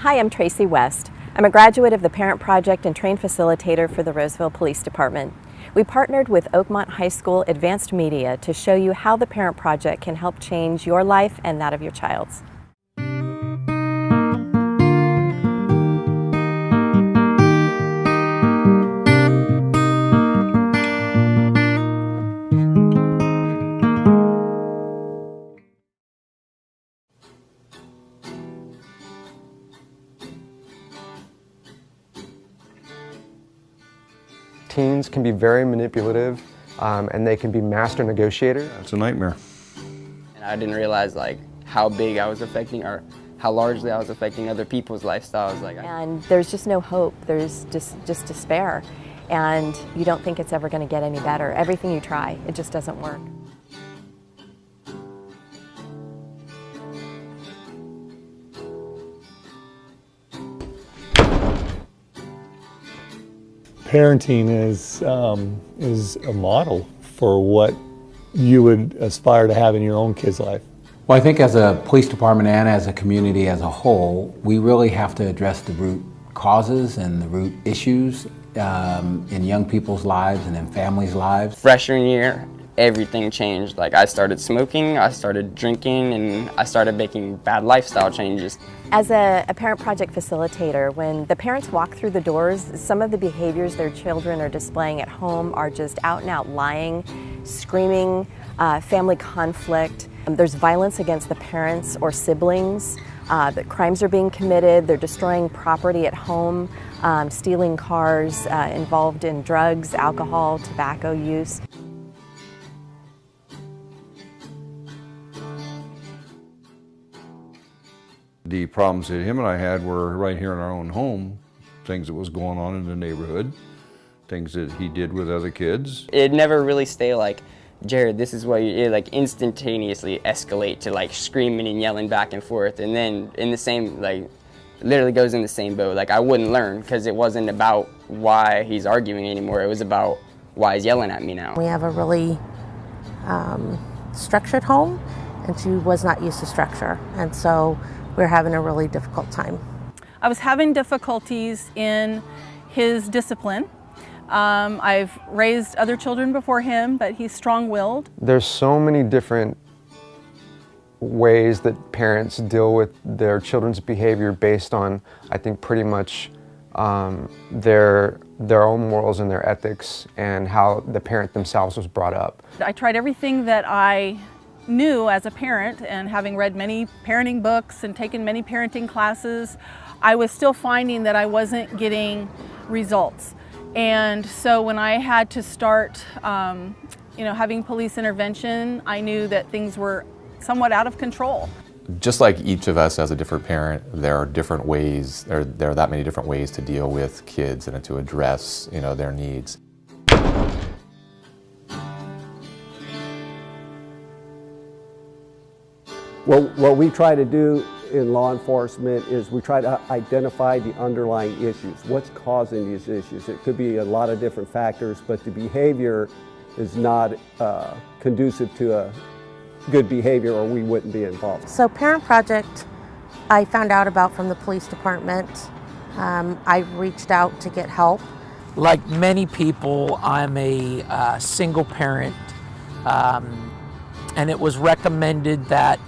Hi, I'm Tracy West. I'm a graduate of the Parent Project and trained facilitator for the Roseville Police Department. We partnered with Oakmont High School Advanced Media to show you how the Parent Project can help change your life and that of your child's. Teens can be very manipulative and they can be master negotiators. It's a nightmare. And I didn't realize how big I was affecting or how largely I was affecting other people's lifestyles. And there's just no hope. There's just despair. And you don't think it's ever going to get any better. Everything you try, it just doesn't work. Parenting is a model for what you would aspire to have in your own kid's life. Well, I think as a police department and as a community as a whole, we really have to address the root causes and the root issues in young people's lives and in families' lives. Freshman year, everything changed. I started smoking, I started drinking, and I started making bad lifestyle changes. As a Parent Project facilitator, when the parents walk through the doors, some of the behaviors their children are displaying at home are just out and out lying, screaming, family conflict. There's violence against the parents or siblings. The crimes are being committed. They're destroying property at home, stealing cars, involved in drugs, alcohol, tobacco use. The problems that him and I had were right here in our own home, things that was going on in the neighborhood, things that he did with other kids. It never really stayed Jared, this is what you did, instantaneously escalate to screaming and yelling back and forth, and then in the same, literally goes in the same boat. I wouldn't learn because it wasn't about why he's arguing anymore, it was about why he's yelling at me now. We have a really structured home, and she was not used to structure, and so we're having a really difficult time. I was having difficulties in his discipline. I've raised other children before him, but he's strong-willed. There's so many different ways that parents deal with their children's behavior based on, I think, pretty much their own morals and their ethics and how the parent themselves was brought up. I tried everything that I knew as a parent, and having read many parenting books and taken many parenting classes, I was still finding that I wasn't getting results. And so when I had to start having police intervention, I knew that things were somewhat out of control. Just like each of us as a different parent, there are different ways, there are that many different ways to deal with kids and to address their needs. Well, what we try to do in law enforcement is we try to identify the underlying issues. What's causing these issues? It could be a lot of different factors, but the behavior is not conducive to a good behavior, or we wouldn't be involved. So Parent Project, I found out about from the police department. I reached out to get help. Like many people, I'm a single parent, and it was recommended that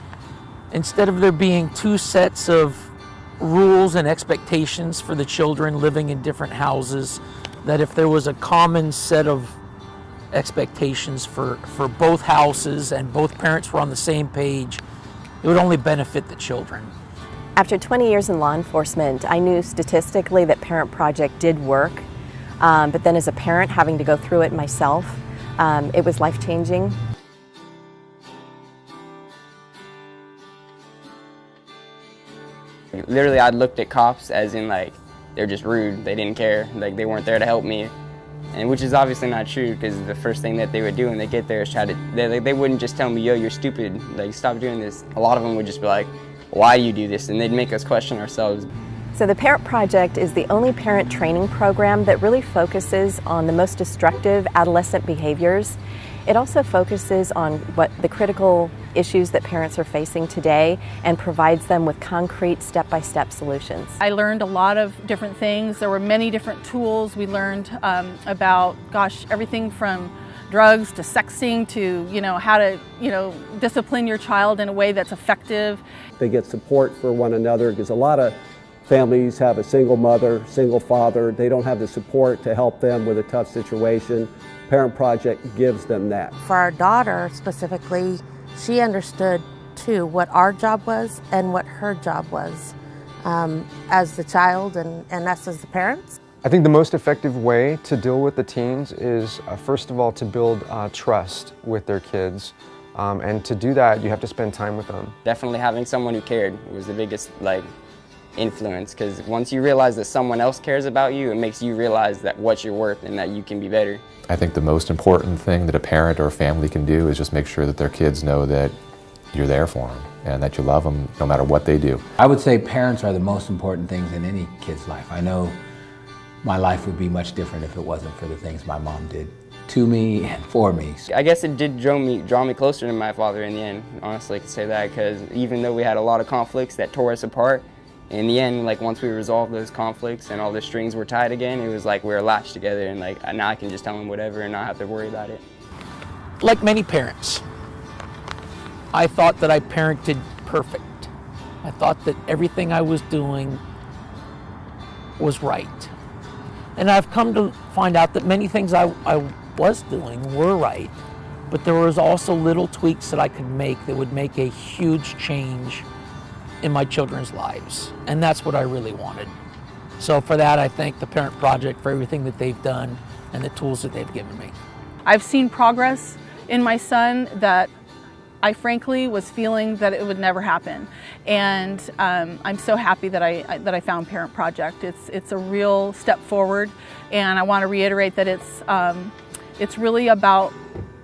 instead of there being two sets of rules and expectations for the children living in different houses, that if there was a common set of expectations for both houses and both parents were on the same page, it would only benefit the children. After 20 years in law enforcement, I knew statistically that Parent Project did work, but then as a parent having to go through it myself, it was life-changing. Literally, I looked at cops as in they're just rude, they didn't care, they weren't there to help me. And which is obviously not true, because the first thing that they would do when they get there is try to, they wouldn't just tell me, yo, you're stupid, stop doing this. A lot of them would just be like, why do you do this? And they'd make us question ourselves. So the Parent Project is the only parent training program that really focuses on the most destructive adolescent behaviors. It also focuses on what the critical issues that parents are facing today and provides them with concrete step-by-step solutions. I learned a lot of different things. There were many different tools. We learned about, everything from drugs to sexting to, how to, discipline your child in a way that's effective. They get support for one another because a lot of families have a single mother, single father. They don't have the support to help them with a tough situation. Parent Project gives them that. For our daughter specifically, she understood too what our job was and what her job was as the child and us as the parents. I think the most effective way to deal with the teens is, first of all, to build trust with their kids. And to do that, you have to spend time with them. Definitely having someone who cared was the biggest influence, because once you realize that someone else cares about you, it makes you realize that what you're worth and that you can be better. I think the most important thing that a parent or a family can do is just make sure that their kids know that you're there for them and that you love them no matter what they do. I would say parents are the most important things in any kid's life. I know my life would be much different if it wasn't for the things my mom did to me and for me. I guess it did draw me closer to my father in the end, honestly, I could say that, because even though we had a lot of conflicts that tore us apart, in the end, once we resolved those conflicts and all the strings were tied again, it was like we were latched together, and now I can just tell him whatever and not have to worry about it. Like many parents, I thought that I parented perfect. I thought that everything I was doing was right. And I've come to find out that many things I was doing were right, but there was also little tweaks that I could make that would make a huge change in my children's lives, and that's what I really wanted. So for that, I thank the Parent Project for everything that they've done and the tools that they've given me. I've seen progress in my son that I frankly was feeling that it would never happen, and I'm so happy that I found Parent Project. It's a real step forward, and I want to reiterate that it's really about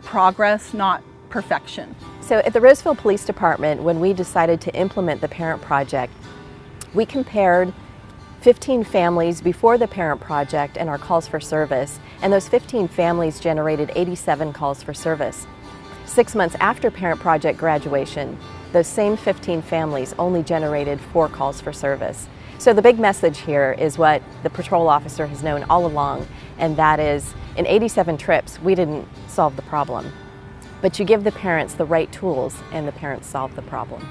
progress, not perfection. So at the Roseville Police Department, when we decided to implement the Parent Project, we compared 15 families before the Parent Project and our calls for service, and those 15 families generated 87 calls for service. 6 months after Parent Project graduation, those same 15 families only generated 4 calls for service. So the big message here is what the patrol officer has known all along, and that is, in 87 trips, we didn't solve the problem. But you give the parents the right tools and the parents solve the problem.